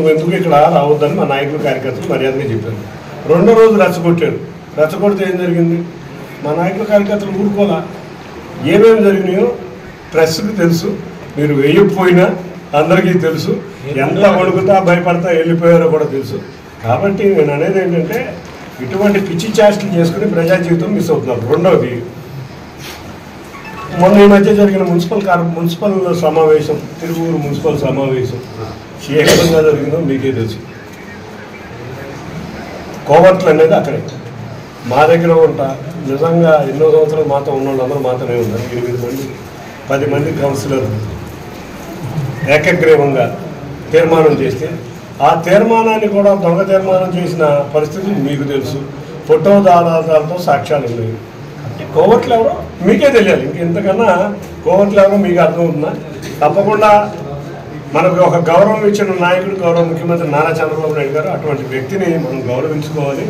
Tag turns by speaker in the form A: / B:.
A: నువ్వు ఎందుకు ఇక్కడ రావద్దని మా నాయకులు కార్యకర్తలు మర్యాదగా చెప్పారు. రెండో రోజు రెచ్చగొట్టారు. రెచ్చగొడితే ఏం జరిగింది? మా నాయకుల కార్యకర్తలు ఊరుకోలా. ఏమేమి జరిగినాయో ప్రెస్కి తెలుసు, మీరు వేయకపోయినా అందరికీ తెలుసు. ఎంత వణుకుతా భయపడతా వెళ్ళిపోయారో కూడా తెలుసు. కాబట్టి నేను అనేది ఏంటంటే ఇటువంటి పిచ్చి చేష్టలు చేసుకుని ప్రజా జీవితం మిస్ అవుతున్నారు. రెండవది, మొన్న ఈ మధ్య జరిగిన మున్సిపల్ సమావేశం, తిరువూరు మున్సిపల్ సమావేశం ఏ విధంగా జరిగిందో మీకే తెలుసు. కోవర్ట్లు అనేది అక్కడే మా దగ్గర ఉంటా. నిజంగా ఎన్నో సంవత్సరాలు మాతో ఉన్న వాళ్ళందరూ మాతోనే ఉన్నారు. 8 మంది 10 మంది కౌన్సిలర్ ఏకగ్రీవంగా తీర్మానం చేస్తే ఆ తీర్మానాన్ని కూడా దొంగ తీర్మానం చేసిన పరిస్థితులు మీకు తెలుసు. ఫోటో ఆధారాలతో సాక్ష్యాలు ఉన్నాయి. అంటే కోవర్ట్లు ఎవరో మీకే తెలియాలి. ఇంకెంతకన్నా కోవర్ట్లు ఎవరో మీకు అర్థమవుతుందా? తప్పకుండా మనకు ఒక గౌరవం ఇచ్చిన నాయకుడు, గౌరవ ముఖ్యమంత్రి నారా చంద్రబాబు నాయుడు గారు, అటువంటి వ్యక్తిని మనం గౌరవించుకోవాలి.